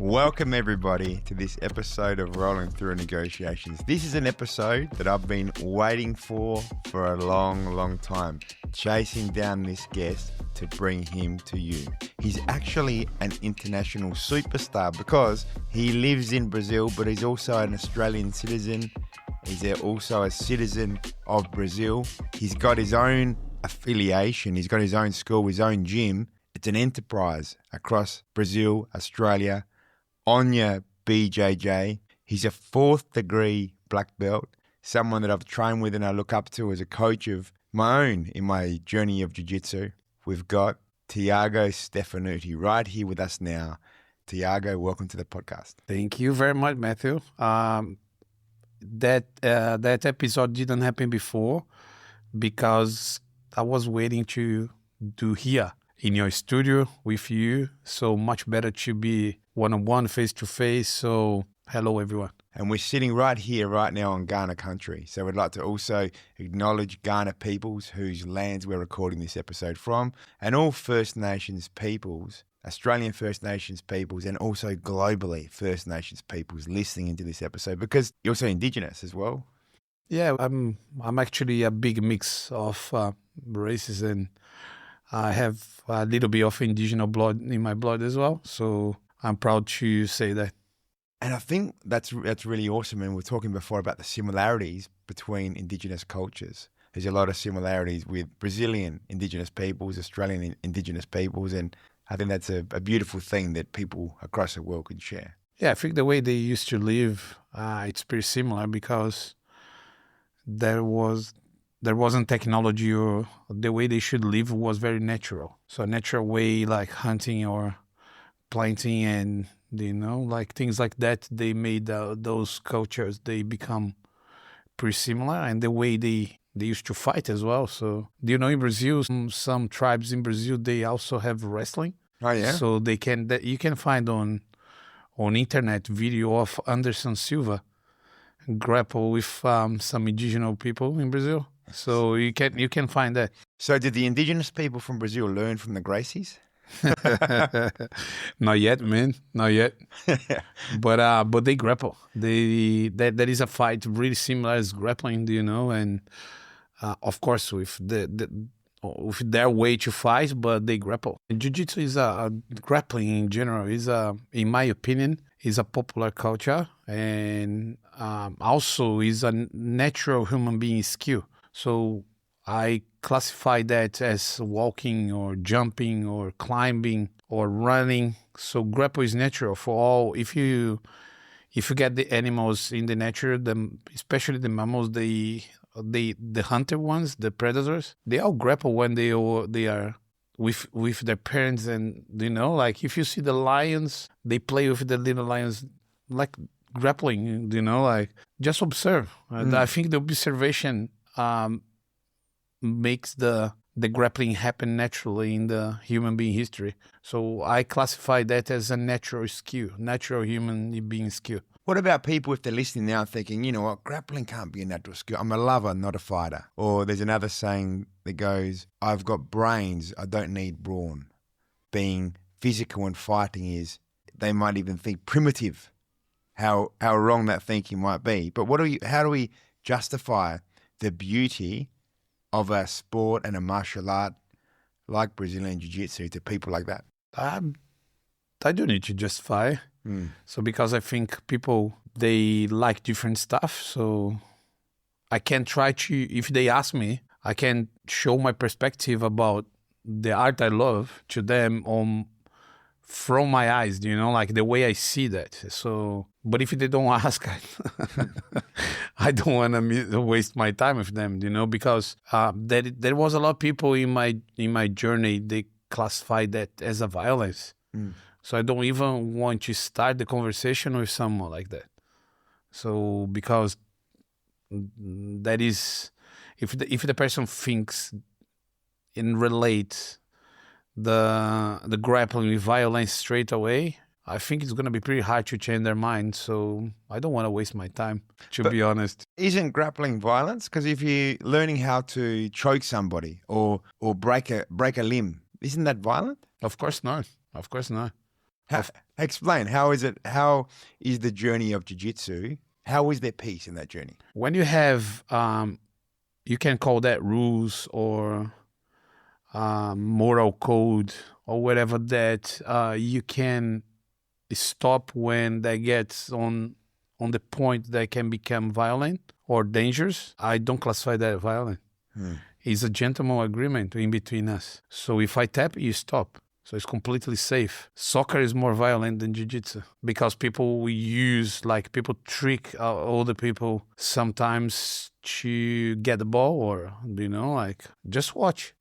Welcome everybody to this episode of Rolling Through Negotiations. This is an episode that I've been waiting for a long time, chasing down this guest to bring him to you. He's actually an international superstar because he lives in Brazil, but he's also an Australian citizen. He's also a citizen of Brazil. He's got his own affiliation. He's got his own school, his own gym. It's an enterprise across Brazil, Australia. Onya BJJ. He's a 4th degree black belt, someone that I've trained with and I look up to as a coach of my own in my journey of Jiu-Jitsu. We've got Thiago Stefanutti right here with us now. Thiago, welcome to the podcast. Thank you very much, Matthew. That episode didn't happen before because I was waiting to do here in your studio with you. So much better to be one-on-one, face-to-face. So hello, everyone. And we're sitting right here, right now on Ghana country. So we'd like to also acknowledge Ghana peoples whose lands we're recording this episode from, and all First Nations peoples, Australian First Nations peoples, and also globally First Nations peoples listening into this episode, because you're also Indigenous as well. Yeah, I'm actually a big mix of races, and I have a little bit of indigenous blood in my blood as well. So I'm proud to say that. And I think that's really awesome. And we were talking before about the similarities between Indigenous cultures. There's a lot of similarities with Brazilian Indigenous peoples, Australian Indigenous peoples, and I think that's a beautiful thing that people across the world can share. Yeah, I think the way they used to live, it's pretty similar because there wasn't technology, or the way they should live was very natural. So a natural way like hunting or planting and, like things like that, they made those cultures, they become pretty similar, and the way they used to fight as well. So, in Brazil, some tribes in Brazil, they also have wrestling. Oh, yeah? So you can find on internet video of Anderson Silva grapple with some indigenous people in Brazil. So you can find that. So did the indigenous people from Brazil learn from the Gracies? Not yet, man. Not yet. But they grapple. That is a fight really similar as grappling, and of course with with their way to fight, but they grapple. Jiu-Jitsu is grappling in general is in my opinion, is a popular culture, and also is a natural human being skill. So I classify that as walking or jumping or climbing or running. So grapple is natural for all. If you get the animals in the nature, especially the mammals, the hunter ones, the predators, they all grapple when they are with their parents. And like if you see the lions, they play with the little lions like grappling. Like just observe. I think the observation makes the grappling happen naturally in the human being history. So I classify that as a natural skill, natural human being skill. What about people if they're listening now thinking, you know what, grappling can't be a natural skill. I'm a lover, not a fighter. Or there's another saying that goes, I've got brains, I don't need brawn. Being physical and fighting is, they might even think primitive, how wrong that thinking might be. But how do we justify the beauty of a sport and a martial art like Brazilian Jiu-Jitsu to people like that? I don't need to justify. So because I think people, they like different stuff. So I can try to, if they ask me, I can show my perspective about the art I love to them from my eyes, like the way I see that. So, but if they don't ask, I don't want to waste my time with them, because there was a lot of people in my journey, they classified that as a violence. So I don't even want to start the conversation with someone like that. So because that is, if the person thinks and relates the grappling with violence straight away, I think it's going to be pretty hard to change their mind. So I don't want to waste my time, to be honest. Isn't grappling violence? Because if you're learning how to choke somebody or break a limb, isn't that violent? Of course not. Of course not. How Explain, how is it? How is the journey of jiu-jitsu? How is there peace in that journey? When you have, you can call that rules or moral code or whatever that you can stop when that gets on the point that can become violent or dangerous. I don't classify that violent. It's a gentleman agreement in between us. So if I tap, you stop. So it's completely safe. Soccer is more violent than jiu-jitsu because people people trick older people sometimes to get the ball or, just watch,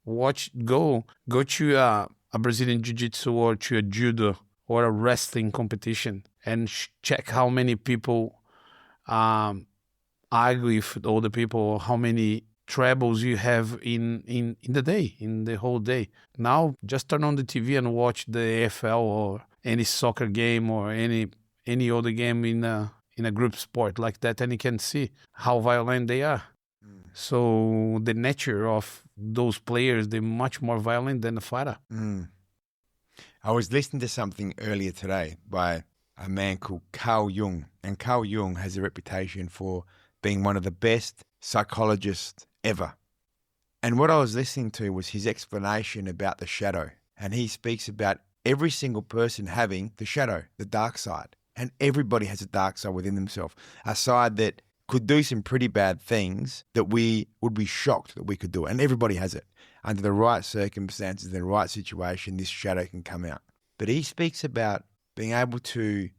go to a Brazilian Jiu-Jitsu or to a judo or a wrestling competition and check how many people argue with older people, how many troubles you have in the day, in the whole day. Now, just turn on the TV and watch the AFL or any soccer game or any other game in a group sport like that, and you can see how violent they are. So the nature of those players, they're much more violent than a fighter. I was listening to something earlier today by a man called Carl Jung, and Carl Jung has a reputation for being one of the best psychologists ever. And what I was listening to was his explanation about the shadow. And he speaks about every single person having the shadow, the dark side. And everybody has a dark side within themselves, a side that could do some pretty bad things that we would be shocked that we could do. And everybody has it. Under the right circumstances, the right situation, this shadow can come out. But he speaks about being able to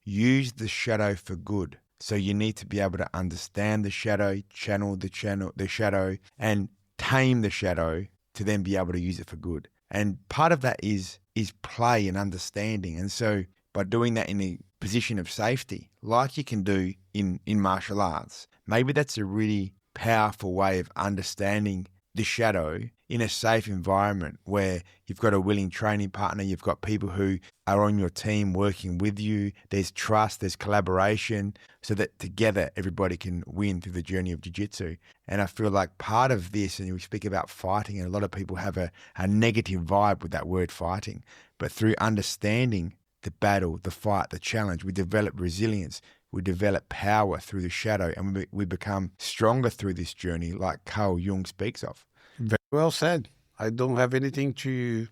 use the shadow for good. So you need to be able to understand the shadow, channel the shadow, and tame the shadow to then be able to use it for good. And part of that is play and understanding. And so by doing that in a position of safety, like you can do in martial arts, maybe that's a really powerful way of understanding the shadow in a safe environment where you've got a willing training partner, you've got people who are on your team working with you, there's trust, there's collaboration, so that together everybody can win through the journey of jiu-jitsu. And I feel like part of this, and we speak about fighting, and a lot of people have a negative vibe with that word fighting, but through understanding the battle, the fight, the challenge, we develop resilience, we develop power through the shadow, and we become stronger through this journey like Carl Jung speaks of. Very well said. I don't have anything to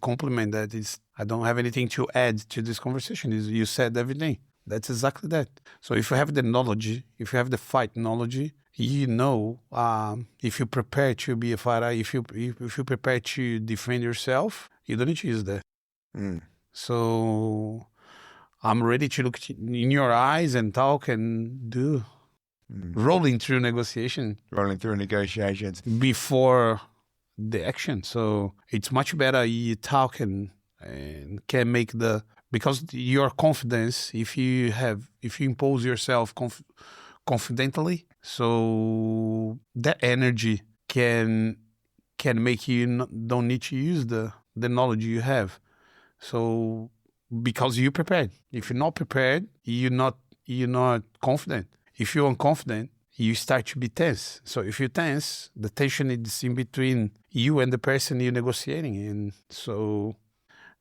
complement that. I don't have anything to add to this conversation. You said everything. That's exactly that. So if you have the knowledge, if you have the fight knowledge, if you prepare to be a fighter, if you prepare to defend yourself, you don't need to use that. So I'm ready to look in your eyes and talk and do rolling through negotiations before the action. So it's much better you talk and can make because your confidence, if you impose yourself confidently, so that energy can make you don't need to use the knowledge you have. So because you're prepared. If you're not prepared, you're not confident. If you're unconfident, you start to be tense. So if you're tense, the tension is in between you and the person you're negotiating. And so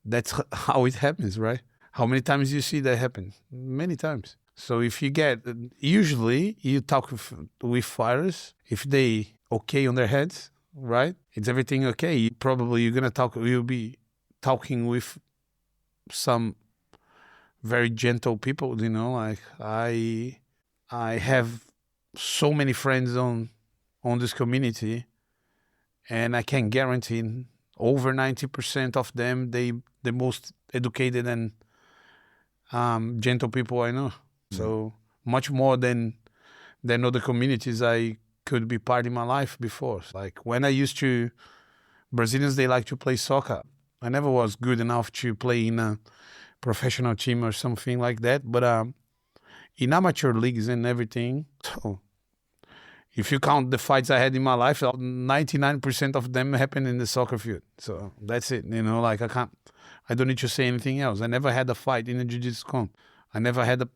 that's how it happens, right? How many times do you see that happen? Many times. So if usually you talk with fighters, if they okay on their heads, right? It's everything okay. You'll be talking with some very gentle people, like I have so many friends on this community, and I can guarantee over 90% of them, the most educated and gentle people I know. So much more than other communities I could be part in my life before. Like when I used to, Brazilians, they like to play soccer. I never was good enough to play in a professional team or something like that. But in amateur leagues and everything, so if you count the fights I had in my life, 99% of them happened in the soccer field. So that's it. Like I don't need to say anything else. I never had a fight in a jiu-jitsu comp. I never had a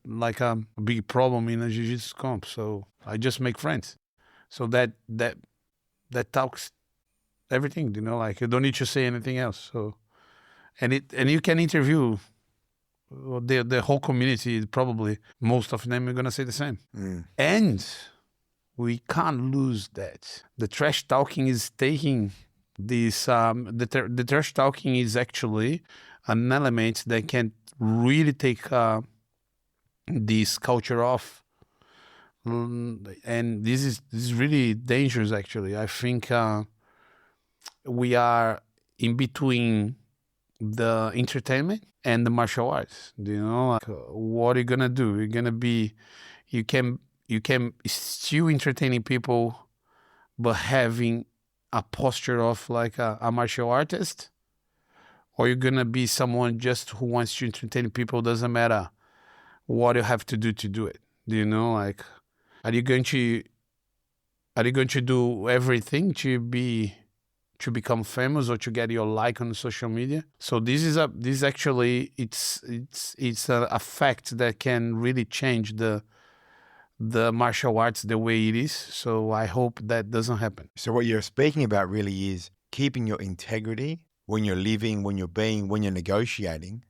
big problem in a jiu-jitsu comp. So I just make friends. So that talks everything, like you don't need to say anything else. So, and you can interview the whole community, probably most of them are going to say the same. And we can't lose that. The trash talking is taking this, the trash talking is actually an element that can really take this culture off. And this is really dangerous, actually. I think we are in between the entertainment and the martial arts. Like, what are you gonna do? You're gonna be, you can still entertaining people, but having a posture of like a martial artist, or you're gonna be someone just who wants to entertain people. Doesn't matter what you have to do it. Like, are you going to do everything to become famous or to get your like on social media? So this actually it's a fact that can really change the martial arts the way it is. So I hope that doesn't happen. So what you're speaking about really is keeping your integrity when you're living, when you're being, when you're negotiating,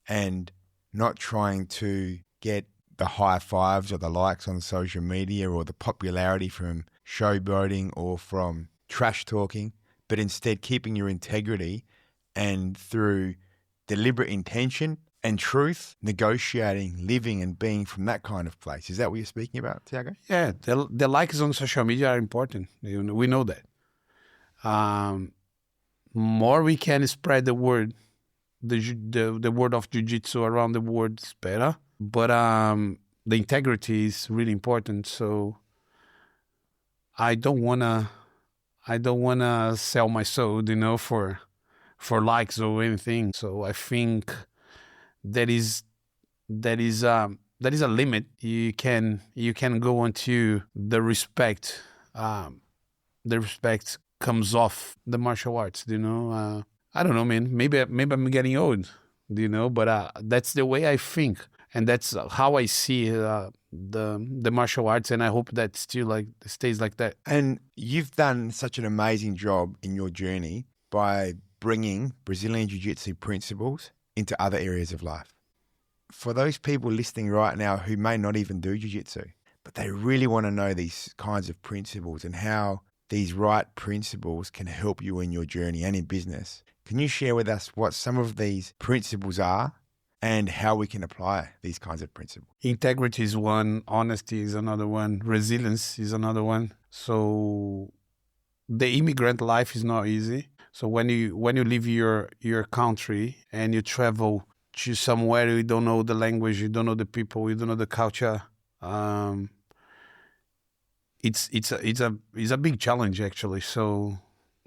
and not trying to get the high fives or the likes on social media or the popularity from showboating or from trash talking, but instead keeping your integrity and through deliberate intention and truth, negotiating, living and being from that kind of place. Is that what you're speaking about, Thiago? Yeah, the likes on social media are important. We know that. More we can spread the word, the word of jiu-jitsu around the world is better. But the integrity is really important. So I don't wanna sell my soul, for likes or anything. So I think that is a limit. You can go onto the respect. The respect comes off the martial arts. I don't know, man. Maybe I'm getting old. But that's the way I think, and that's how I see the martial arts, and I hope that still stays like that. And you've done such an amazing job in your journey by bringing Brazilian Jiu-Jitsu principles into other areas of life. For those people listening right now who may not even do Jiu-Jitsu, but they really want to know these kinds of principles and how these right principles can help you in your journey and in business, can you share with us what some of these principles are and how we can apply these kinds of principles? Integrity is one, honesty is another one, resilience is another one. So the immigrant life is not easy. So when you leave your country and you travel to somewhere you don't know the language, you don't know the people, you don't know the culture, it's a big challenge, actually. So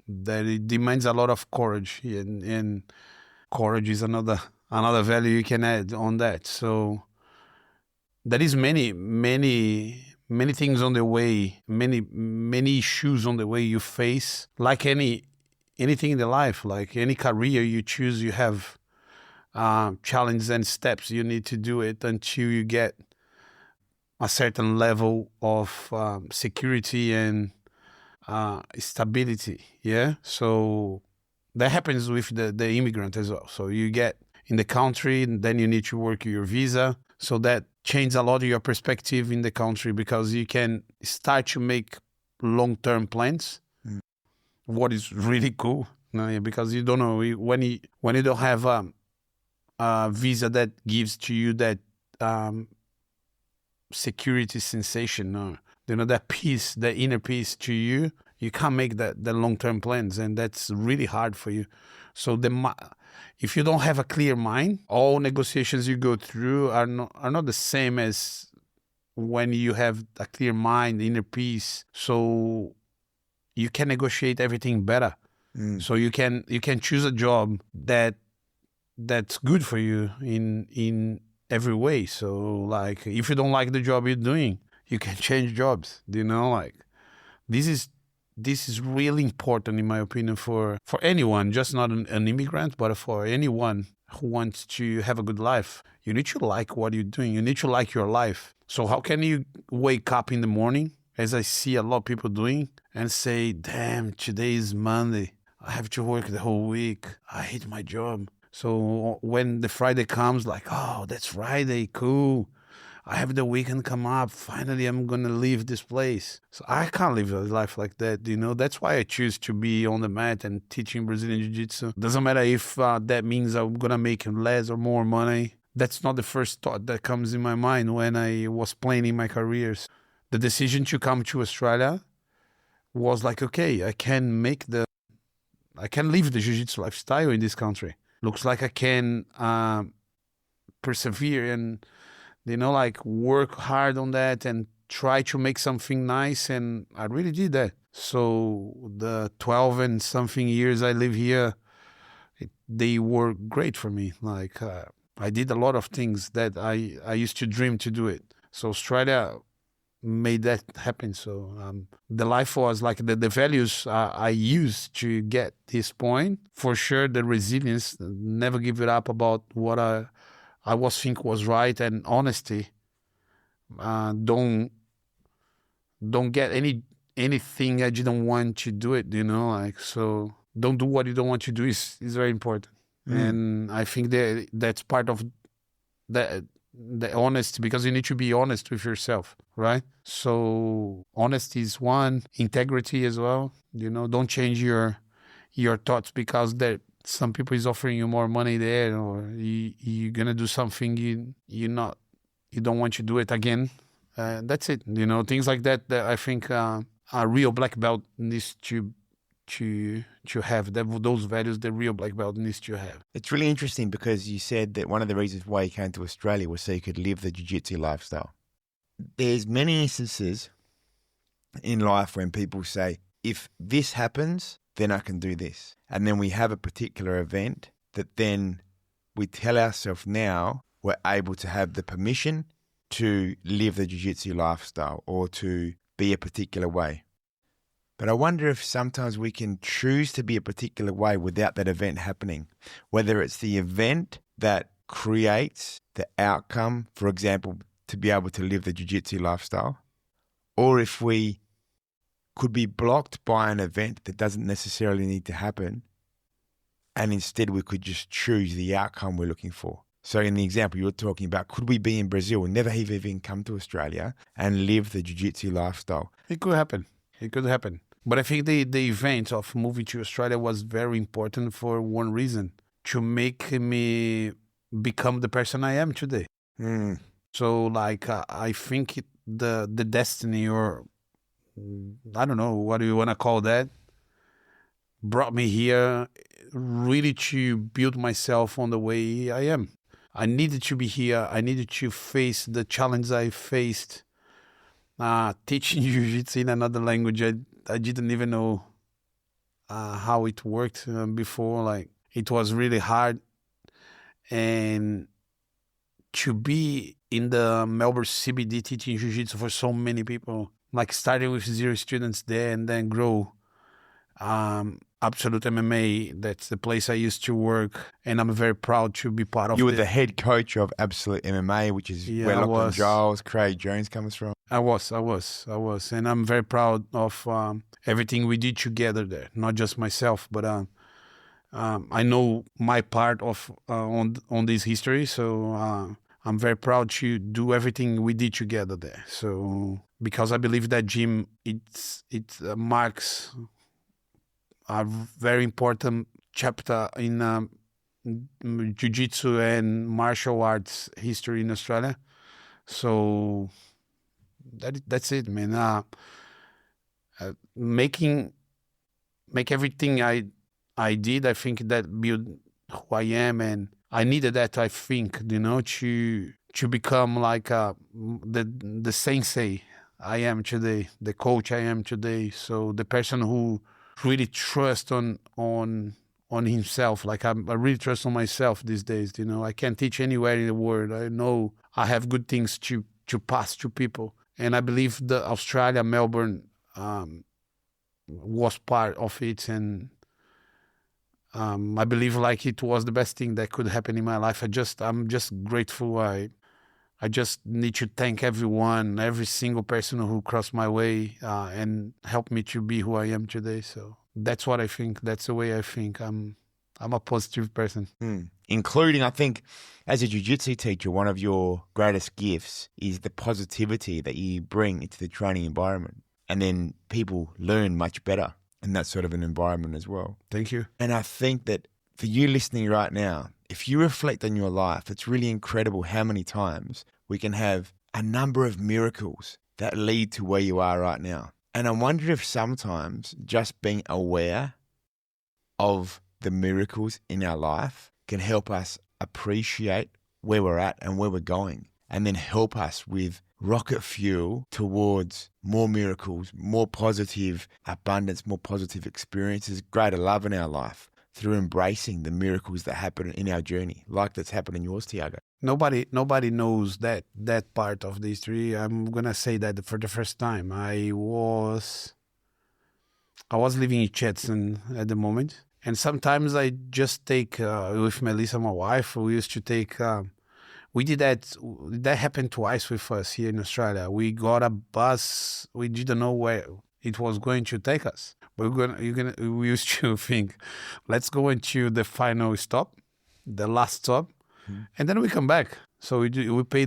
that it demands a lot of courage, and courage is another value you can add on that. So there is many things on the way, many issues on the way you face. Like anything in the life, like any career you choose, you have challenges and steps. You need to do it until you get a certain level of security and stability. Yeah. So that happens with the immigrant as well. So you get in the country, and then you need to work your visa. So that changes a lot of your perspective in the country, because you can start to make long-term plans. What is really cool, because you don't know when you don't have a visa that gives to you that security sensation, that peace, that inner peace to you. You can't make the long-term plans, and that's really hard for you. So if you don't have a clear mind, all negotiations you go through are not the same as when you have a clear mind, inner peace. So you can negotiate everything better. So you can choose a job that's good for you in every way. So like, if you don't like the job you're doing, you can change jobs. Like this is really important, in my opinion, for anyone, just not an immigrant, but for anyone who wants to have a good life. You need to like what you're doing. You need to like your life. So how can you wake up in the morning, as I see a lot of people doing, and say, damn, today is Monday. I have to work the whole week. I hate my job. So when the Friday comes, like, oh, that's Friday, cool. I have the weekend come up. Finally, I'm going to leave this place. So I can't live a life like that, you know. That's why I choose to be on the mat and teaching Brazilian Jiu-Jitsu. Doesn't matter if that means I'm going to make less or more money. That's not the first thought that comes in my mind when I was planning my careers. The decision to come to Australia was like, okay, I can live the Jiu-Jitsu lifestyle in this country. Looks like I can persevere and, you know, like work hard on that and try to make something nice. And I really did that. So the 12 and something years I live here, they were great for me. Like I did a lot of things that I used to dream to do it. So Australia made that happen. So the life was like the values I used to get this point. For sure, the resilience, never give it up about what I was think was right, and honesty. Don't get anything I didn't want to do it, you know, like, so don't do what you don't want to do is very important. And I think that's part of the honesty, because you need to be honest with yourself, right? So honesty is one, integrity as well. You know, don't change your thoughts because some people is offering you more money there, or you're gonna do something you don't want to do it again. That's it. You know, things like that I think a real black belt needs to have those values. The real black belt needs to have. It's really interesting because you said that one of the reasons why you came to Australia was so you could live the jiu-jitsu lifestyle. There's many instances in life when people say, if this happens, then I can do this. And then we have a particular event that then we tell ourselves now we're able to have the permission to live the jiu-jitsu lifestyle or to be a particular way. But I wonder if sometimes we can choose to be a particular way without that event happening, whether it's the event that creates the outcome, for example, to be able to live the jiu-jitsu lifestyle, or if we could be blocked by an event that doesn't necessarily need to happen, and instead we could just choose the outcome we're looking for. So in the example you were talking about, could we be in Brazil and never have even come to Australia and live the jiu-jitsu lifestyle? It could happen. It could happen. But I think the event of moving to Australia was very important for one reason, to make me become the person I am today. So like I think the destiny, or I don't know, what do you want to call that, brought me here really to build myself on the way I am. I needed to be here. I needed to face the challenge I faced teaching Jiu-Jitsu in another language. I didn't even know how it worked before. Like, it was really hard. And to be in the Melbourne CBD teaching Jiu-Jitsu for so many people, like starting with 0 students there and then grow. Absolute MMA, that's the place I used to work, and I'm very proud to be part of it. You were the head coach of Absolute MMA, which is where Lachlan Giles, Craig Jones comes from. I was. And I'm very proud of everything we did together there, not just myself, but I know my part of on this history, so I'm very proud to do everything we did together there. So because I believe that gym, it marks a very important chapter in Jiu-Jitsu and martial arts history in Australia. So that's it, man. Make everything I did, I think that built who I am, and I needed that, I think, to become like the sensei I am today, the coach I am today. So the person who really trusts on himself, like I really trust on myself these days. I can't teach anywhere in the world. I know I have good things to pass to people, and I believe the Australia, Melbourne, was part of it, and I believe like it was the best thing that could happen in my life. I'm just grateful. I just need to thank everyone, every single person who crossed my way and helped me to be who I am today. So that's what I think. That's the way I think. I'm a positive person. including, I think, as a jiu-jitsu teacher, one of your greatest gifts is the positivity that you bring into the training environment. And then people learn much better in that sort of an environment as well. Thank you. And I think that for you listening right now, if you reflect on your life, it's really incredible how many times we can have a number of miracles that lead to where you are right now. And I wonder if sometimes just being aware of the miracles in our life can help us appreciate where we're at and where we're going, and then help us with rocket fuel towards more miracles, more positive abundance, more positive experiences, greater love in our life through embracing the miracles that happen in our journey, like that's happened in yours, Thiago. Nobody knows that part of the history. I'm gonna say that for the first time. I was living in Chechen at the moment, and sometimes I just take with Melissa, my wife. We used to take. We did that. That happened twice with us here in Australia. We got a bus. We didn't know where it was going to take us. But we used to think, let's go into the final stop, the last stop, and then we come back. So we pay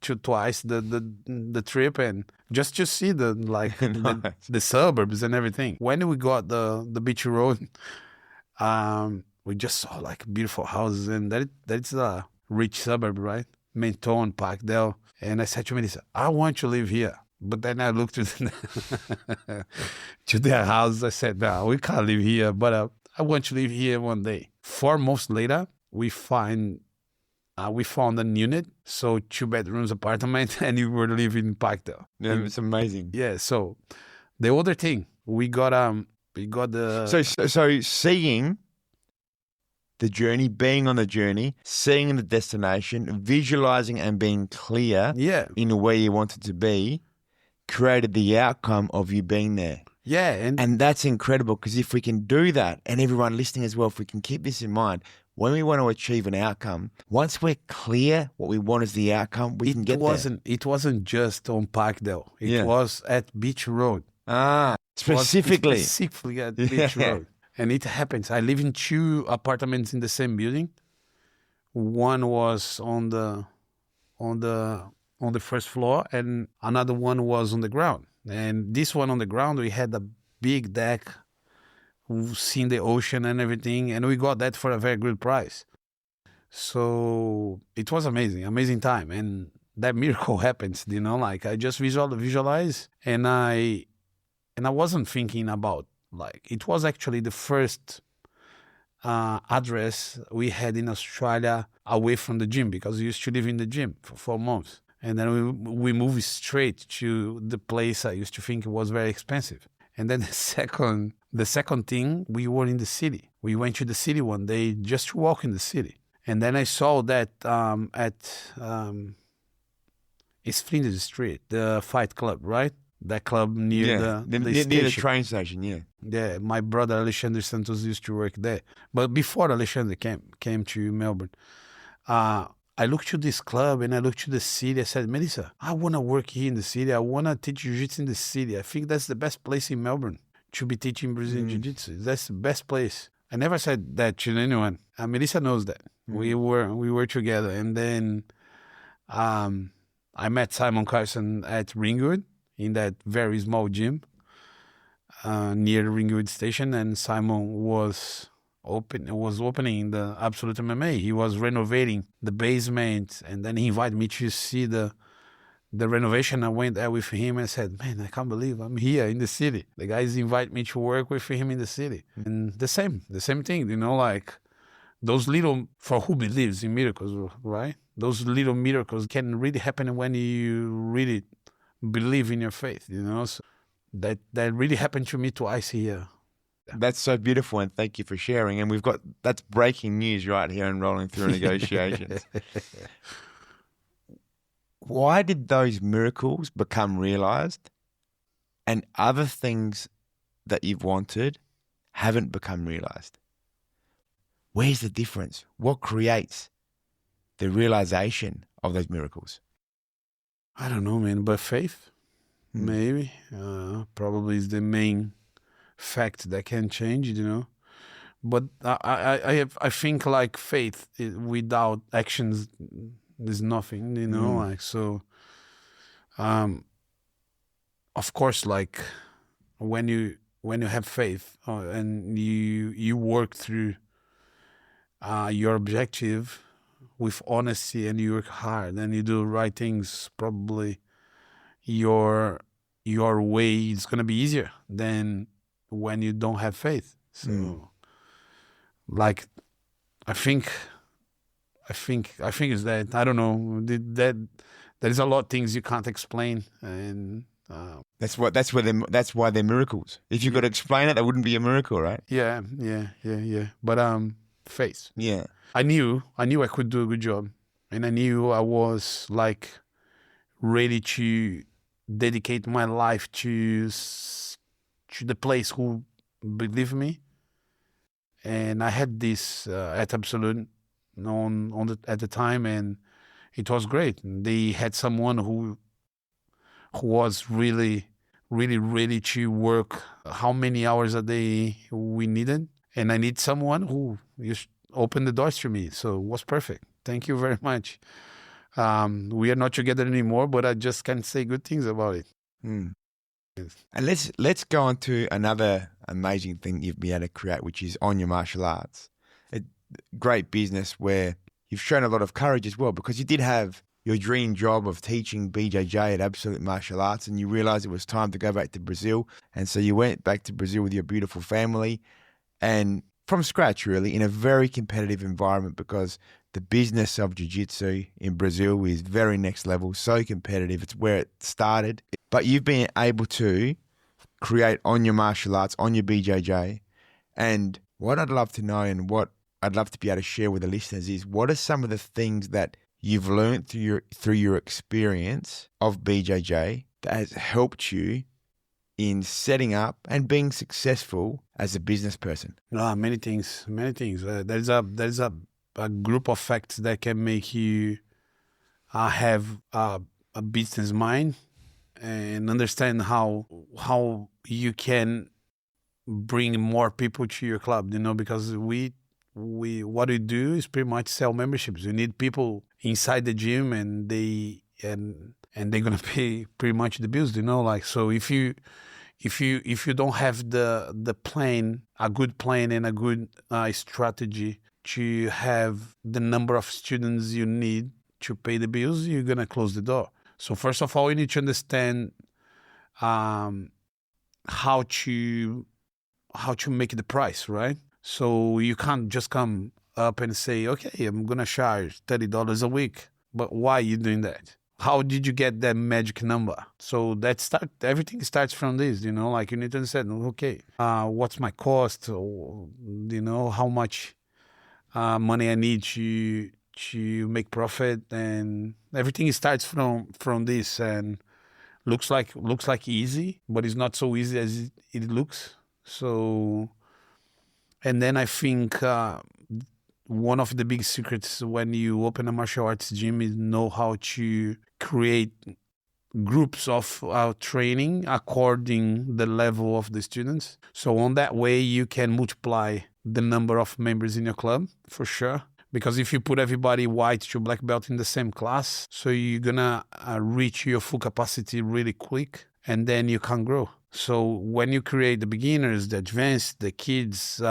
twice the trip, and just to see the suburbs and everything. When we got the beach road, we just saw like beautiful houses, and that's a rich suburb, right? Menton, Parkdale. And I said to Melissa, I want to live here. But then I looked to their house. I said, no, we can't live here, but I want to live here one day. 4 months later, we found a unit, so 2 bedrooms apartment, and we were living in Parkdale. Yeah, it's amazing. Yeah. So the other thing, we got the. So seeing the journey, being on the journey, seeing the destination, visualizing and being clear in where you wanted to be, created the outcome of you being there. Yeah. And that's incredible, because if we can do that, and everyone listening as well, if we can keep this in mind, when we want to achieve an outcome, once we're clear what we want as the outcome, we can get there. It wasn't just on Parkdale. It was at Beach Road. Specifically. Specifically at Beach Road. And it happens. I live in 2 apartments in the same building. One was on the first floor, and another one was on the ground. And this one on the ground, we had a big deck, seeing the ocean and everything, and we got that for a very good price. So it was amazing time. And that miracle happens, like I just visualize, and I wasn't thinking about, like, it was actually the first address we had in Australia away from the gym, because we used to live in the gym for 4 months. And then we moved straight to the place I used to think was very expensive. And then the second thing, we were in the city. We went to the city one day just to walk in the city. And then I saw that it's Flinders Street, the Fight Club, right? That club near the train station, yeah. Yeah, my brother Alexandre Santos used to work there. But before Alexandre came to Melbourne, I looked to this club and I looked to the city. I said, Melissa, I want to work here in the city. I want to teach jiu-jitsu in the city. I think that's the best place in Melbourne to be teaching Brazilian jiu-jitsu. That's the best place. I never said that to anyone. Melissa knows that. We were together. And then I met Simon Carson at Ringwood, in that very small gym near Ringwood Station, and Simon was opening the Absolute MMA. He was renovating the basement, and then he invited me to see the renovation. I went there with him and said, man, I can't believe I'm here in the city. The guys invite me to work with him in the city. And the same thing, like those little, for who believes in miracles, right? Those little miracles can really happen when you really believe in your faith, so that really happened to me twice here. That's so beautiful, and thank you for sharing. And that's breaking news right here in Rolling Through Negotiations. Why did those miracles become realized and other things that you've wanted haven't become realized? Where's the difference? What creates the realization of those miracles? I don't know, man, but faith, maybe, probably is the main fact that can change, but I think like faith without actions is nothing, you know. Like so, of course, like when you have faith and you work through your objective with honesty and you work hard and you do the right things, probably your way is gonna be easier than when you don't have faith. So, like, I think it's that. I don't know that there is a lot of things you can't explain, and that's why they're miracles. If you got to explain it, that wouldn't be a miracle, right? yeah. But faith. Yeah. I knew I could do a good job, and I knew I was like ready to dedicate my life to the place who believe me. And I had this at Absolute at the time, and it was great. They had someone who was really ready to work how many hours a day we needed, and I need someone who just opened the doors to me. So it was perfect. Thank you very much. We are not together anymore, but I just can't say good things about it. Yes. And let's go on to another amazing thing you've been able to create, which is Onya Martial Arts. A great business where you've shown a lot of courage as well, because you did have your dream job of teaching BJJ at Absolute Martial Arts, and you realized it was time to go back to Brazil. And so you went back to Brazil with your beautiful family, and from scratch, really, in a very competitive environment, because the business of Jiu-Jitsu in Brazil is very next level, so competitive. It's where it started. But you've been able to create Onya Martial Arts, Onya BJJ. And what I'd love to know, and what I'd love to be able to share with the listeners, is what are some of the things that you've learned through your experience of BJJ that has helped you in setting up and being successful as a business person? Many things. There's a group of facts that can make you have a business mind and understand how you can bring more people to your club, you know, because we what we do is pretty much sell memberships. You need people inside the gym, and they're gonna pay pretty much the bills, you know. Like, so if you don't have the plan, a good plan and a good strategy to have the number of students you need to pay the bills, you're gonna close the door. So first of all, you need to understand how to make the price, right? So you can't just come up and say, okay, I'm gonna charge $30 a week. But why are you doing that? How did you get that magic number? So everything starts from this, you know, like you need to understand, okay, what's my cost? Or, you know, how much money I need to make profit, and everything starts from this, and looks like easy, but it's not so easy as it looks. So, and then I think one of the big secrets when you open a martial arts gym is know how to create groups of training according the level of the students. So on that way, you can multiply the number of members in your club, for sure. Because if you put everybody white to black belt in the same class, so you're gonna reach your full capacity really quick, and then you can grow. So when you create the beginners, the advanced, the kids,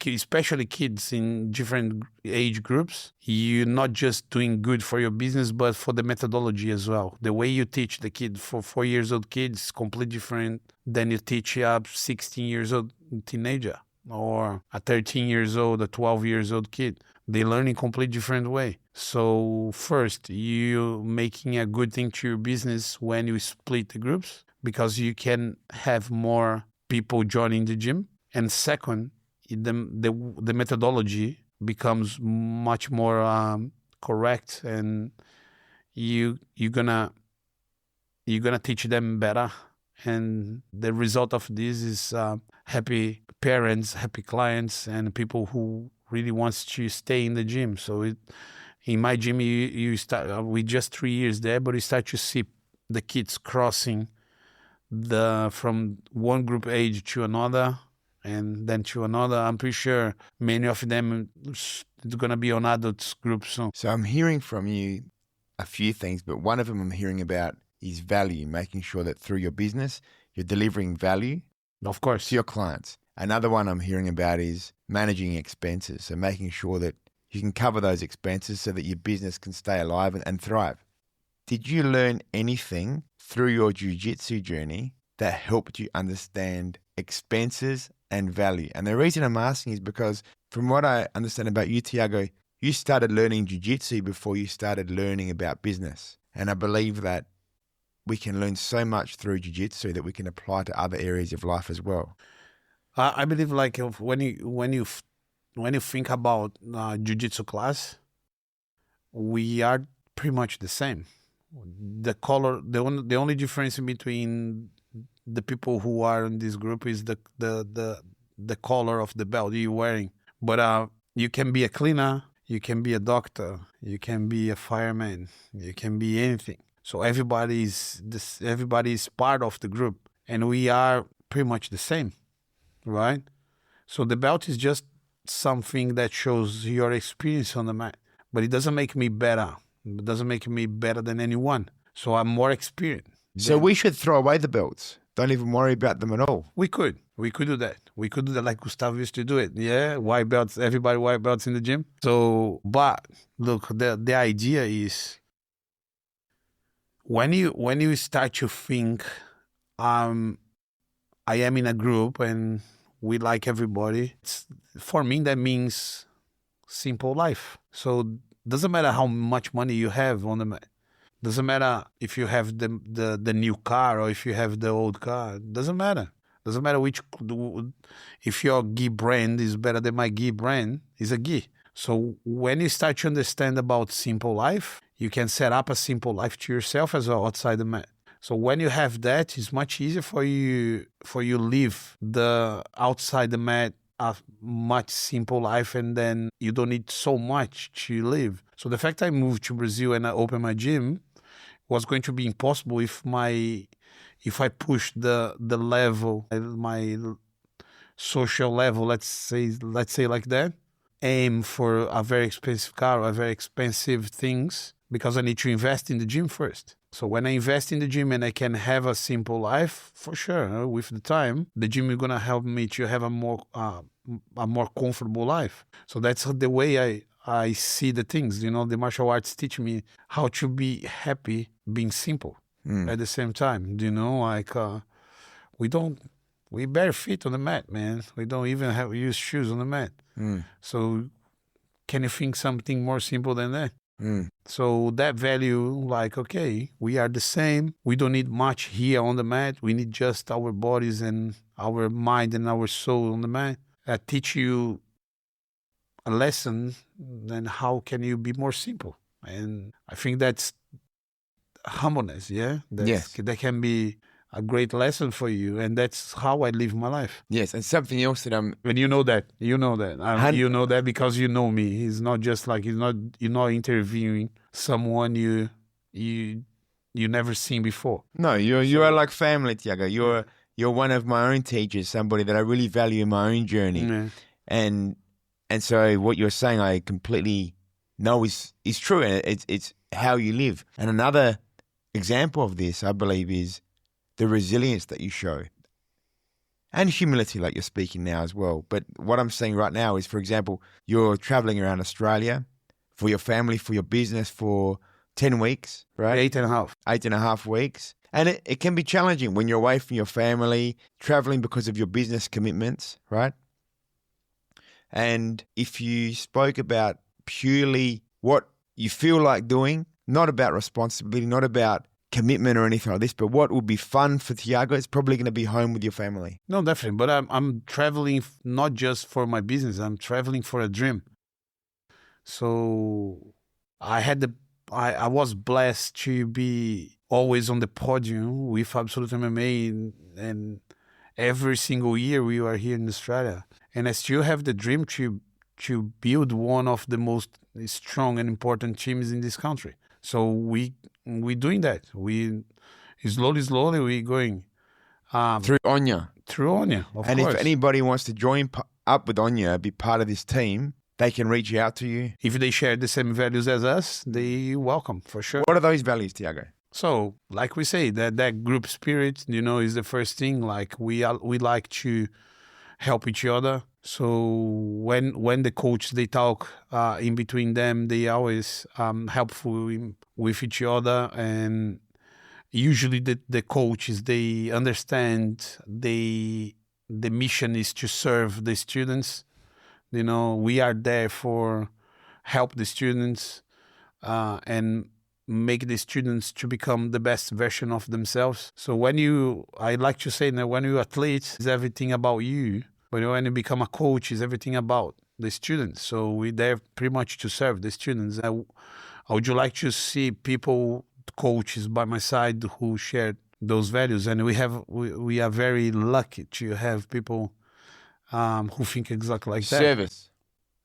especially kids in different age groups, you're not just doing good for your business, but for the methodology as well. The way you teach the kid for 4 years old kids is completely different than you teach a 16 years old teenager or a 13 years old, a 12 years old kid. They learn in a completely different way. So first, you making a good thing to your business when you split the groups, because you can have more people joining the gym. And second, the methodology becomes much more correct, and you're gonna teach them better. And the result of this is happy parents, happy clients, and people who really wants to stay in the gym. So in my gym, you start with just 3 years there, but you start to see the kids crossing from one group age to another, and then to another. I'm pretty sure many of them is going to be on adults group soon. So I'm hearing from you a few things, but one of them I'm hearing about is value, making sure that through your business, you're delivering value Of course. to your clients. Another one I'm hearing about is managing expenses. So making sure that you can cover those expenses so that your business can stay alive and thrive. Did you learn anything through your jiu-jitsu journey that helped you understand expenses and value? And the reason I'm asking is because from what I understand about you, Thiago, you started learning jiu-jitsu before you started learning about business. And I believe that we can learn so much through jiu-jitsu that we can apply to other areas of life as well. I believe like when you think about jiu-jitsu class, we are pretty much the same. The color, the only difference between the people who are in this group is the color of the belt you're wearing. But you can be a cleaner, you can be a doctor, you can be a fireman, you can be anything. So everybody is part of the group, and we are pretty much the same, right? So the belt is just something that shows your experience on the mat, but it doesn't make me better. It doesn't make me better than anyone. So I'm more experienced. So we should throw away the belts. Don't even worry about them at all. We could do that. We could do that like Gustavo used to do it. Yeah, white belts, everybody white belts in the gym. So, but look, the idea is when you start to think, I am in a group and we like everybody. For me, that means simple life. So doesn't matter how much money you have on the mat. Doesn't matter if you have the new car or if you have the old car. Doesn't matter. Doesn't matter if your gi brand is better than my gi brand, is a gi. So when you start to understand about simple life, you can set up a simple life to yourself as well outside the mat. So when you have that, it's much easier for you live the outside the mat a much simple life, and then you don't need so much to live. So the fact I moved to Brazil and I opened my gym was going to be impossible if I pushed the level, my social level, let's say like that, aim for a very expensive car or a very expensive things, because I need to invest in the gym first. So when I invest in the gym and I can have a simple life, for sure, with the time, the gym is going to help me to have a more comfortable life. So that's the way I see the things. You know, the martial arts teach me how to be happy being simple at the same time. You know, like we bare feet on the mat, man. We don't even use shoes on the mat. So can you think something more simple than that? So that value, like, okay, we are the same. We don't need much here on the mat. We need just our bodies and our mind and our soul on the mat. I teach you a lesson, then how can you be more simple? And I think that's humbleness, yeah? Yes. That can be a great lesson for you, and that's how I live my life. Yes, and something else that I'm... And you know that. You know that because you know me. It's not just like you're not interviewing someone you never seen before. No, you are like family, Thiago. You're one of my own teachers, somebody that I really value in my own journey. Yeah. And so what you're saying, I completely know is true, and it's how you live. And another example of this, I believe, is the resilience that you show and humility, like you're speaking now as well. But what I'm saying right now is, for example, you're traveling around Australia for your family, for your business for 10 weeks, right? 8.5. 8.5 weeks. And it can be challenging when you're away from your family, traveling because of your business commitments, right? And if you spoke about purely what you feel like doing, not about responsibility, not about commitment or anything like this, but what would be fun for Thiago is probably going to be home with your family. No, definitely. But I'm traveling not just for my business. I'm traveling for a dream. So I was blessed to be always on the podium with Absolute MMA, and every single year we were here in Australia. And I still have the dream to build one of the most strong and important teams in this country. So we doing that. We slowly we're going. Through Onya. Through Onya, of And course. if anybody wants to join up with Onya, be part of this team, they can reach out to you. If they share the same values as us, they welcome, for sure. What are those values, Thiago? So, like we say, that group spirit, is the first thing. Like we like to help each other. So when the coach, they talk in between them, they always helpful with each other. And usually the coaches, they understand the mission is to serve the students. We are there for help the students and make the students to become the best version of themselves. So I like to say that when you're athlete, it's everything about you. But when you become a coach, it's everything about the students. So we're there pretty much to serve the students. I would you like to see people, coaches by my side who share those values? And we are very lucky to have people who think exactly like that. Service.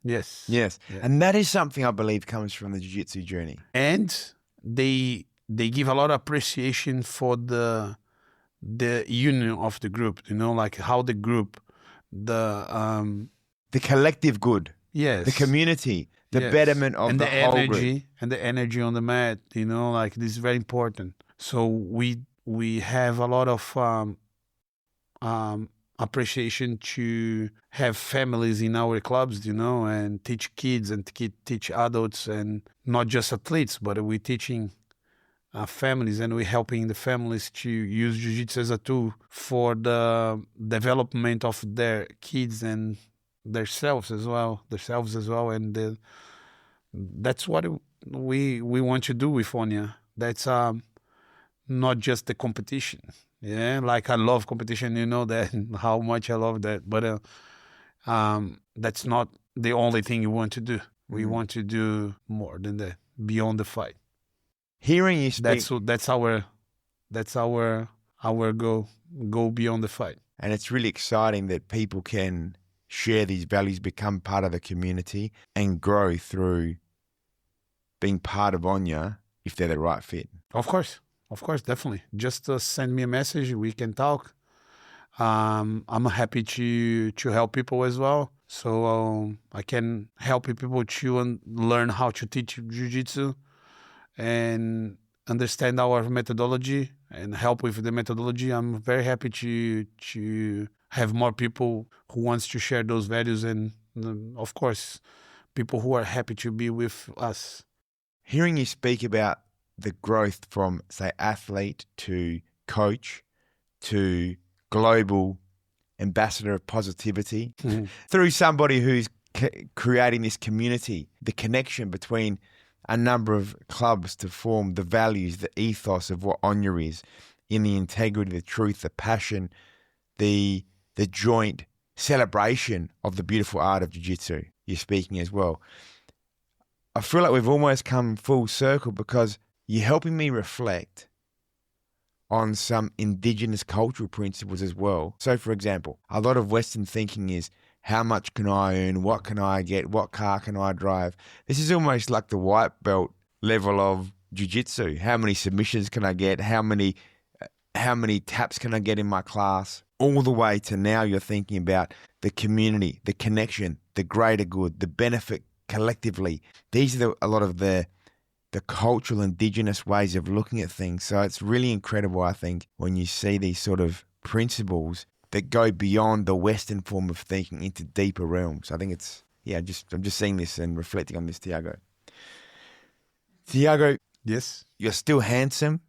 Yes. Yes. Yeah. And that is something I believe comes from the jiu-jitsu journey. And they give a lot of appreciation for the union of the group, like how the group, the collective good. Yes. The community, the betterment of and the whole energy group. And the energy on the mat, like this is very important. So we have a lot of appreciation to have families in our clubs, and teach kids and teach adults, and not just athletes, but we're teaching families, and we're helping the families to use jiu-jitsu as a tool for the development of their kids and themselves as well. And that's what we want to do with Onya. That's not just the competition. Yeah, like I love competition, that how much I love that. But that's not the only thing you want to do. We want to do more than that, beyond the fight. Hearing you speak, that's our goal. Go beyond the fight. And it's really exciting that people can share these values, become part of the community, and grow through being part of Onya if they're the right fit. Of course, definitely. Just send me a message. We can talk. I'm happy to help people as well. So I can help people to learn how to teach jiu-jitsu and understand our methodology and help with the methodology. I'm very happy to have more people who wants to share those values, and of course, people who are happy to be with us. Hearing you speak about the growth from, say, athlete to coach to global ambassador of positivity through somebody who's creating this community, the connection between a number of clubs to form the values, the ethos of what Onya is, in the integrity, the truth, the passion, the joint celebration of the beautiful art of jiu-jitsu. You're speaking as well. I feel like we've almost come full circle because you're helping me reflect on some indigenous cultural principles as well. So, for example, a lot of Western thinking is, how much can I earn? What can I get? What car can I drive? This is almost like the white belt level of jiu-jitsu. How many submissions can I get? How many taps can I get in my class? All the way to now you're thinking about the community, the connection, the greater good, the benefit collectively. These are a lot of the cultural indigenous ways of looking at things. So it's really incredible, I think, when you see these sort of principles that go beyond the Western form of thinking into deeper realms. I think it's, I'm just seeing this and reflecting on this, Thiago. Thiago, yes, you're still handsome,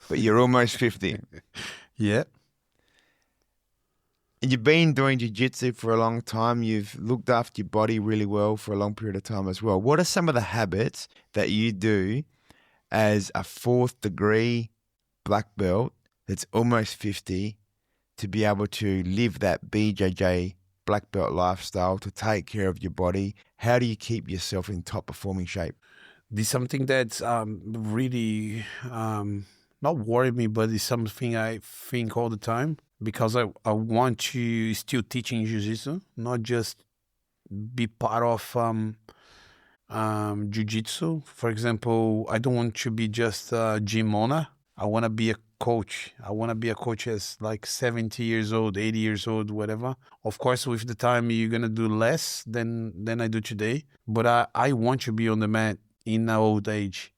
but you're almost 50. Yeah. And you've been doing jiu-jitsu for a long time. You've looked after your body really well for a long period of time as well. What are some of the habits that you do as a 4th degree black belt that's almost 50 to be able to live that BJJ black belt lifestyle, to take care of your body? How do you keep yourself in top performing shape? This is something that's really not worry me, but it's something I think all the time, because I want to still teaching jiu-jitsu, not just be part of jiu-jitsu. For example, I don't want to be just a gym owner. I want to be a coach. I want to be a coach as like 70 years old, 80 years old, whatever. Of course, with the time, you're going to do less than I do today. But I want to be on the mat in our old age.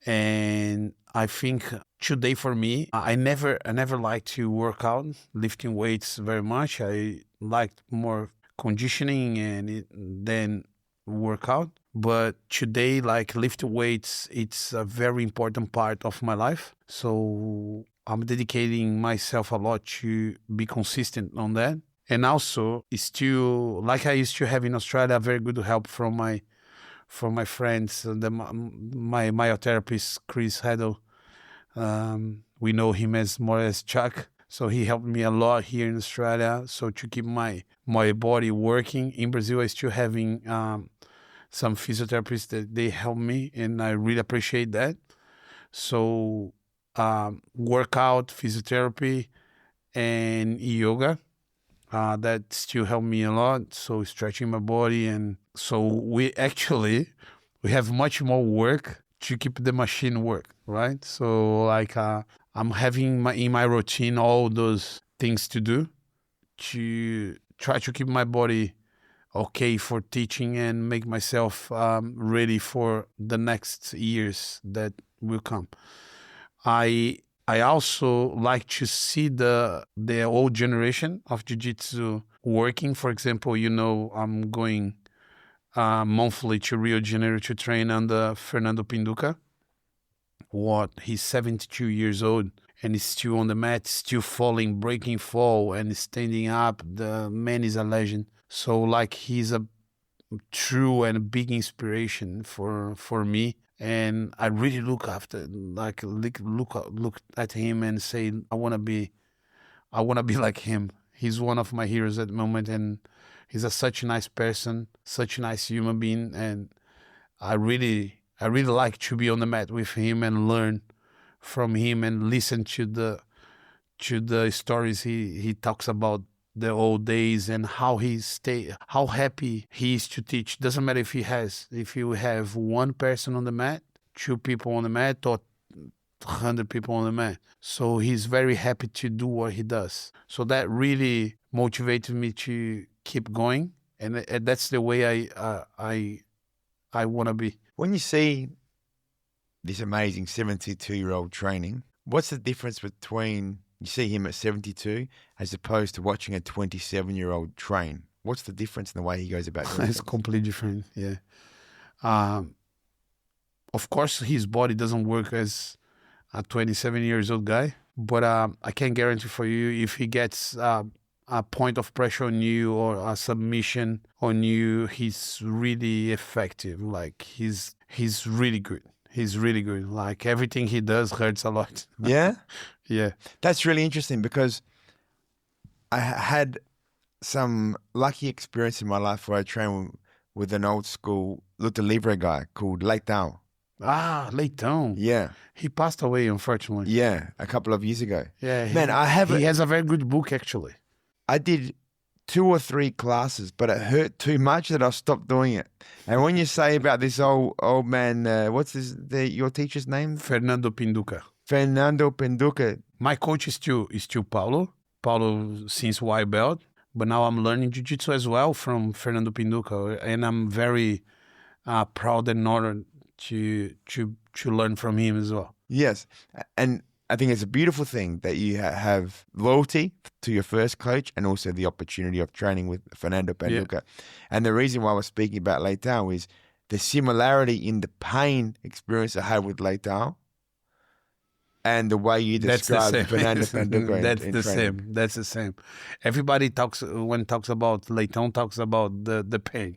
And I think today for me, I never liked to work out, lifting weights very much. I liked more conditioning than workout. But today, like lifting weights, it's a very important part of my life. So I'm dedicating myself a lot to be consistent on that. And also, it's still, like I used to have in Australia, very good help from my friends, my myotherapist, Chris Heddle. We know him as more as Chuck. So he helped me a lot here in Australia. So to keep my body working. In Brazil, I still having some physiotherapists that they help me, and I really appreciate that. So workout, physiotherapy, and yoga, that still help me a lot. So stretching my body, and so we have much more work to keep the machine work, right? So like I'm having in my routine all those things to do to try to keep my body okay for teaching and make myself ready for the next years that will come. I also like to see the old generation of jiu-jitsu working. For example, I'm going monthly to Rio de Janeiro to train under Fernando Pinduca. He's 72 years old and he's still on the mat, still falling, breaking fall and standing up. The man is a legend. So like he's a true and big inspiration for me. And I really look at him and say, I want to be like him. He's one of my heroes at the moment, and he's such a nice person, such a nice human being, and I really like to be on the mat with him and learn from him and listen to the stories he talks about the old days and how how happy he is to teach. Doesn't matter if you have one person on the mat, two people on the mat, or 100 people on the mat. So he's very happy to do what he does. So that really motivated me to keep going, and that's the way I want to be. When you see this amazing 72-year-old training, what's the difference between you see him at 72 as opposed to watching a 27-year-old train? What's the difference in the way he goes about doing It's completely different, yeah. Of course, his body doesn't work as a 27-year-old guy, but I can guarantee for you, if he gets a point of pressure on you or a submission on you, he's really effective. Like he's really good. He's really good. Like everything he does hurts a lot. Yeah? Yeah. That's really interesting because I had some lucky experience in my life where I trained with an old school luta libre guy called Leitão. Ah, Leitão. Yeah. He passed away, unfortunately. Yeah, a couple of years ago. Yeah. Man, he has a very good book, actually. I did 2 or 3 classes, but it hurt too much that I stopped doing it. And when you say about this old man, what's your teacher's name? Fernando Pinduca. Fernando Pinduca. My coach is still Paulo. Paulo since white belt, but now I'm learning jiu-jitsu as well from Fernando Pinduca, and I'm very proud and honored to learn from him as well. Yes, and I think it's a beautiful thing that you have loyalty to your first coach and also the opportunity of training with Fernando Pinduca. Yeah. And the reason why we're speaking about Leitão is the similarity in the pain experience I had with Leitão and the way you describe Fernando Pinduca. That's the same. Everybody talks about Leitão, talks about the pain.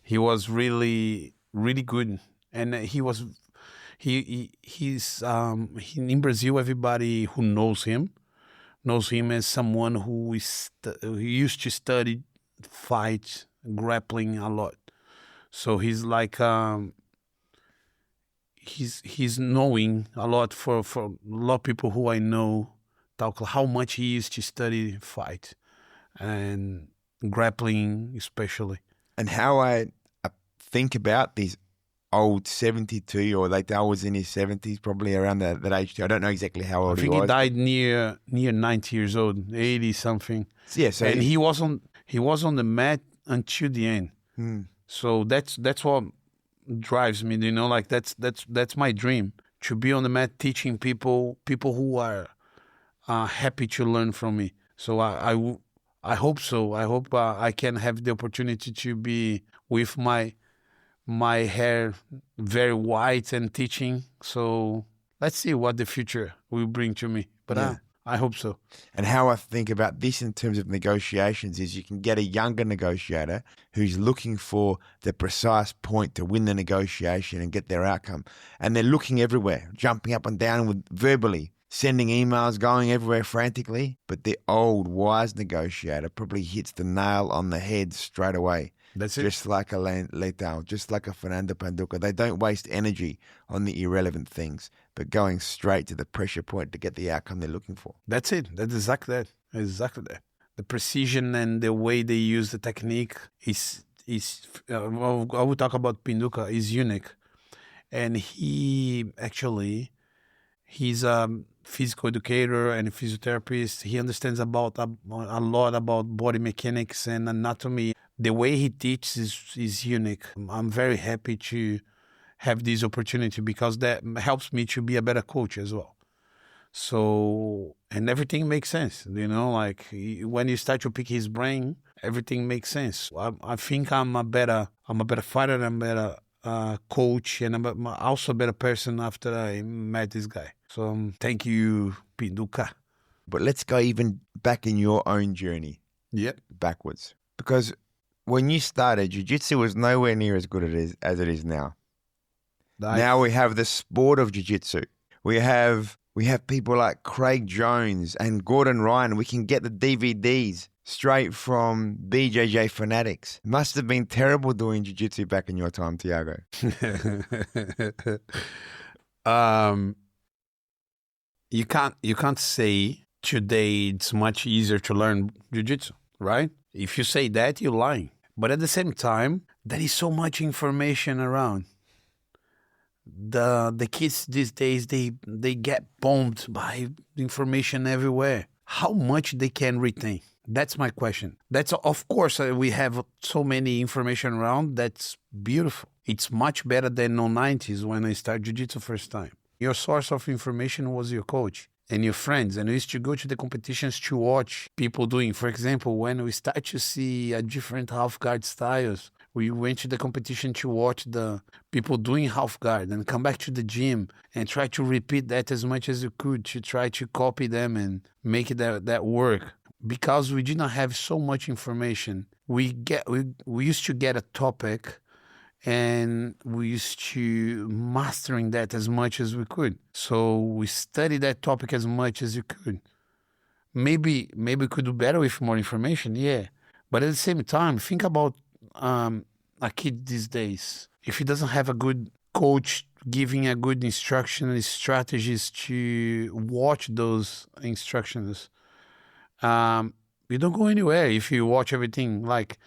He was really, really good. And he's in Brazil. Everybody who knows him as someone who used to study fight, grappling a lot. So he's like he's knowing a lot for a lot of people who I know talk how much he used to study fight and grappling especially. And how I think about these old 72, or like I was in his 70s, probably around that age too. I don't know exactly how old I think he was. he died near 90 years old, 80 something. Yeah, so and he was on the mat until the end. So that's what drives me, you know, like that's my dream, to be on the mat teaching people who are happy to learn from me. So I hope so. I hope I can have the opportunity to be with my hair very white and teaching. So let's see what the future will bring to me. But I hope so. And how I think about this in terms of negotiations is you can get a younger negotiator who's looking for the precise point to win the negotiation and get their outcome. And they're looking everywhere, jumping up and down with verbally, sending emails, going everywhere frantically. But the old wise negotiator probably hits the nail on the head straight away. That's it. Just like a Leitão, just like a Fernando Panduca. They don't waste energy on the irrelevant things, but going straight to the pressure point to get the outcome they're looking for. That's it. That's exactly that. Exactly that. The precision and the way they use the technique is well, I will talk about Pinduca, is unique. And he's a physical educator and a physiotherapist. He understands a lot about body mechanics and anatomy. The way he teaches is unique. I'm very happy to have this opportunity because that helps me to be a better coach as well. So, and everything makes sense, you know, like when you start to pick his brain, everything makes sense. I think I'm a better fighter, I'm a better coach, and I'm also a better person after I met this guy. So thank you, Pinduca. But let's go even back in your own journey. Yep. Backwards. Because when you started, Jiu-Jitsu was nowhere near as good as it is now. Now we have the sport of Jiu-Jitsu. We have people like Craig Jones and Gordon Ryan. We can get the DVDs straight from BJJ Fanatics. It must have been terrible doing Jiu-Jitsu back in your time, Thiago. You can't say today it's much easier to learn Jiu-Jitsu, right? If you say that, you're lying. But at the same time, there is so much information around. The kids these days, they get bombed by information everywhere. How much they can retain? That's my question. That's, of course, we have so many information around. That's beautiful. It's much better than in the 90s when I started Jiu-Jitsu first time. Your source of information was your coach and your friends. And we used to go to the competitions to watch people doing. For example, when we start to see different half guard styles, we went to the competition to watch the people doing half guard and come back to the gym and try to repeat that as much as you could to try to copy them and make that work. Because we did not have so much information, we used to get a topic and we used to mastering that as much as we could. So we studied that topic as much as you could. Maybe we could do better with more information, yeah. But at the same time, think about a kid these days. If he doesn't have a good coach giving a good instruction and strategies to watch those instructions, you don't go anywhere if you watch everything. Like,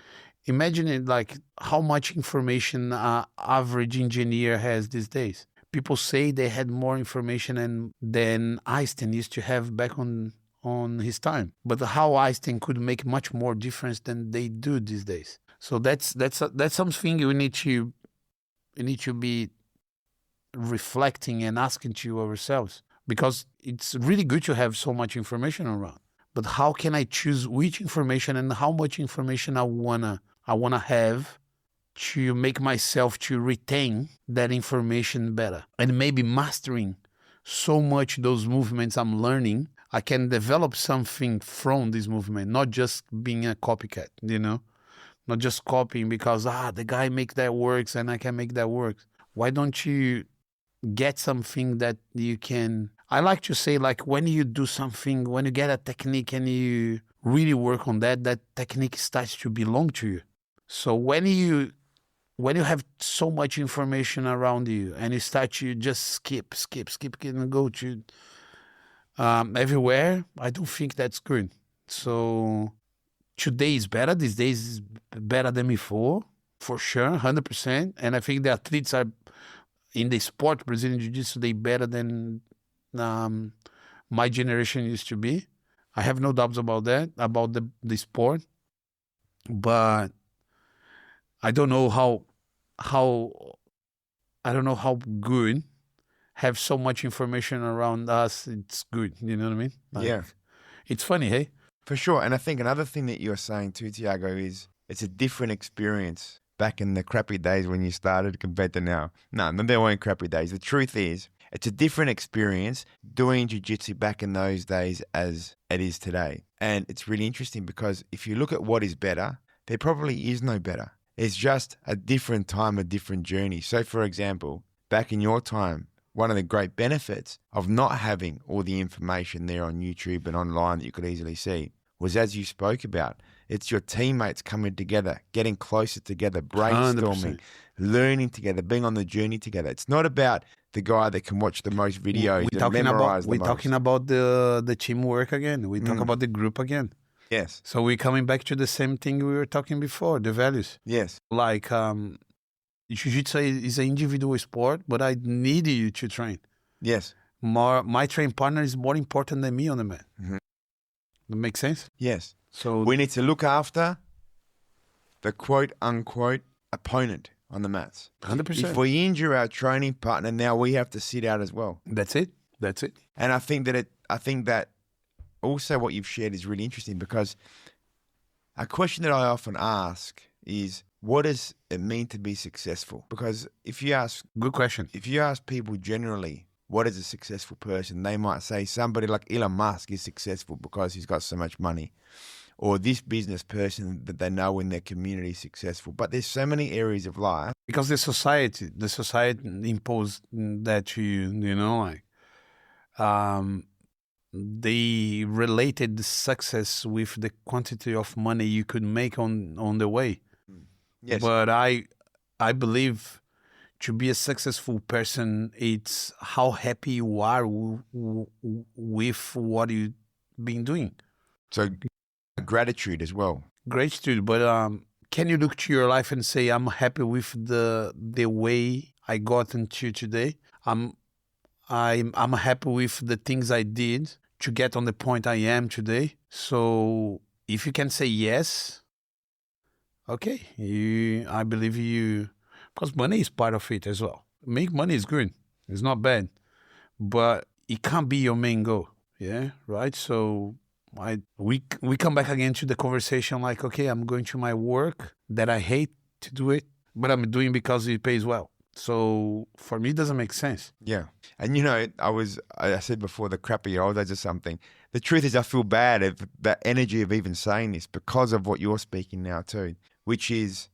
imagine it, like how much information average engineer has these days. People say they had more information than Einstein used to have back on his time. But how Einstein could make much more difference than they do these days. So that's something we need to be reflecting and asking to ourselves, because it's really good to have so much information around. But how can I choose which information and how much information I wanna have to make myself to retain that information better, and maybe mastering so much those movements I'm learning, I can develop something from this movement, not just being a copycat, you know, not just copying because the guy make that works and I can make that work. Why don't you get something that you can? I like to say, like, when you do something, when you get a technique and you really work on that technique starts to belong to you. So when you have so much information around you and you start to just skip and go to everywhere, I don't think that's good. So today is better. These days is better than before, for sure, 100%. And I think the athletes are in the sport, Brazilian Jiu-Jitsu, they better than my generation used to be. I have no doubts about that, about the sport. But I don't know how I don't know how good have so much information around us. It's good, you know what I mean? Yeah. It's funny, hey? For sure. And I think another thing that you're saying too, Thiago, is it's a different experience back in the crappy days when you started compared to now. No, there weren't crappy days. The truth is, it's a different experience doing jiu-jitsu back in those days as it is today. And it's really interesting because if you look at what is better, there probably is no better. It's just a different time, a different journey. So, for example, back in your time, one of the great benefits of not having all the information there on YouTube and online that you could easily see was, as you spoke about, it's your teammates coming together, getting closer together, brainstorming, 100%. learning together, being on the journey together. It's not about the guy that can watch the most videos and memorize the most. We're talking about the teamwork again. We talk about the group again. Yes. So we're coming back to the same thing we were talking before, the values. Yes. Like Jiu-Jitsu is an individual sport, but I need you to train. Yes. My training partner is more important than me on the mat. Mm-hmm. That makes sense? Yes. So we need to look after the quote-unquote opponent on the mats. 100%. If we injure our training partner, now we have to sit out as well. That's it. And I think that also what you've shared is really interesting, because a question that I often ask is, what does it mean to be successful? Because good question. If you ask people generally, what is a successful person? They might say somebody like Elon Musk is successful because he's got so much money, or this business person that they know in their community is successful. But there's so many areas of life. Because the society imposed that to you, you know, like they related the success with the quantity of money you could make on the way. Yes. But I believe to be a successful person, it's how happy you are with what you've been doing. So gratitude as well. Gratitude, but can you look to your life and say, I'm happy with the way I got into today? I'm happy with the things I did to get on the point I am today. So if you can say yes, okay, I believe you, because money is part of it as well. Make money is good. It's not bad, but it can't be your main goal. Yeah, right? So we come back again to the conversation like, okay, I'm going to my work that I hate to do it, but I'm doing because it pays well. So for me, it doesn't make sense. Yeah. And, you know, I said before, the crappy old days or something. The truth is I feel bad of the energy of even saying this because of what you're speaking now too, which is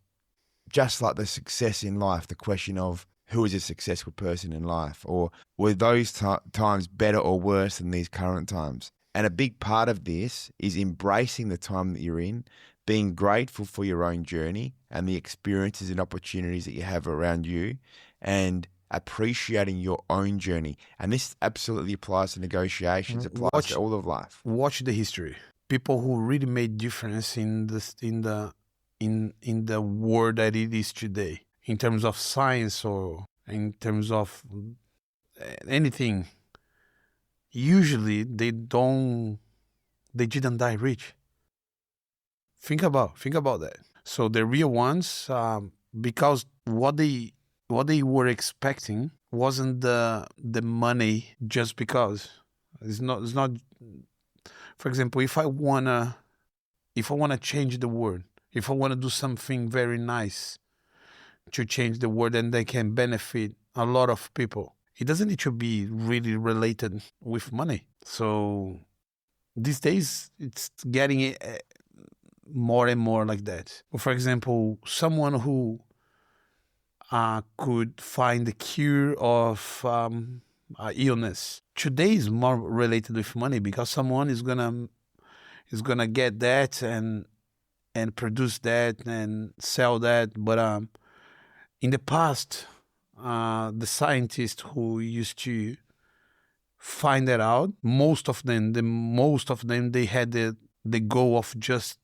just like the success in life, the question of who is a successful person in life, or were those times better or worse than these current times? And a big part of this is embracing the time that you're in, being grateful for your own journey and the experiences and opportunities that you have around you, and appreciating your own journey. And this absolutely applies to negotiations, applies to all of life. Watch the history. People who really made difference in the world that it is today, in terms of science or in terms of anything. Usually they didn't die rich. Think about that. So the real ones, because what they were expecting wasn't the money just because. It's not. For example, if I wanna change the world, if I wanna do something very nice to change the world and they can benefit a lot of people, it doesn't need to be really related with money. So these days, it's getting more and more like that. For example, someone who could find the cure of illness today is more related with money, because someone is gonna get that and produce that and sell that. But in the past, the scientists who used to find that out, most of them, they had the goal of just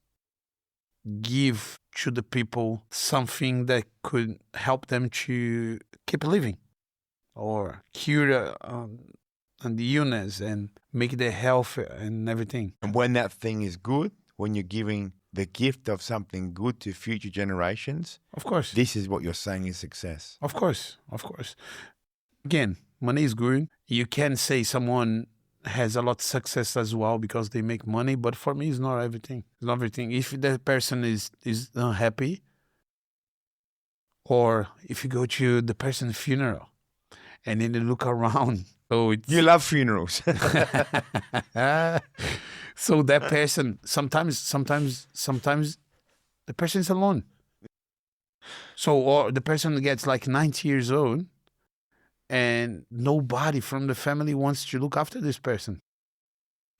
give to the people something that could help them to keep living. or cure and the illness and make the health and everything. And when that thing is good, when you're giving the gift of something good to future generations, Of course. this is what you're saying is success. Of course. Again, money is good. You can say someone has a lot of success as well because they make money, but for me, it's not everything. It's not everything. If the person is unhappy, or if you go to the person's funeral and then you look around, so it's... You love funerals. So that person, sometimes the person is alone. So, or the person gets like 90 years old and nobody from the family wants to look after this person.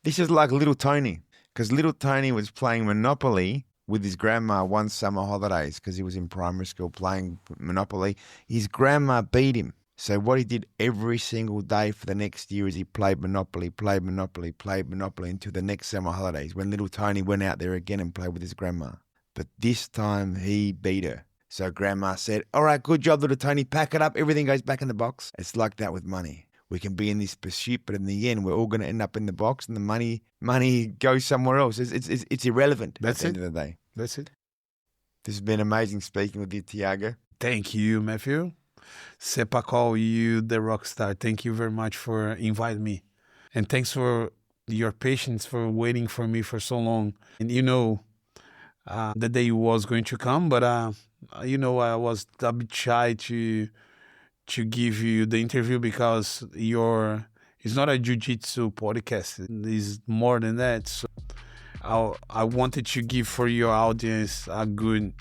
This is like little Tony, because little Tony was playing Monopoly with his grandma one summer holidays because he was in primary school playing Monopoly. His grandma beat him. So what he did every single day for the next year is he played Monopoly until the next summer holidays when little Tony went out there again and played with his grandma. But this time he beat her. So grandma said, all right, good job, little Tony, pack it up. Everything goes back in the box. It's like that with money. We can be in this pursuit, but in the end, we're all going to end up in the box and the money goes somewhere else. It's irrelevant at the end of the day. That's it. This has been amazing speaking with you, Thiago. Thank you, Matthew. Sepa call you the rock star. Thank you very much for inviting me. And thanks for your patience for waiting for me for so long. And the day was going to come, but I was a bit shy to give you the interview because it's not a jiu-jitsu podcast. It's more than that. So I wanted to give for your audience a good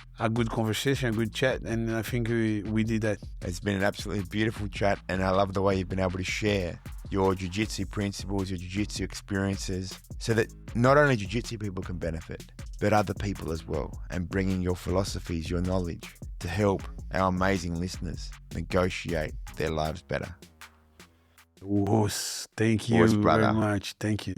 conversation, a good chat, and I think we did that. It's been an absolutely beautiful chat, and I love the way you've been able to share your jiu-jitsu principles, your jiu-jitsu experiences, so that not only jiu-jitsu people can benefit, but other people as well, and bringing your philosophies, your knowledge to help our amazing listeners negotiate their lives better. Thank you very much. Thank you.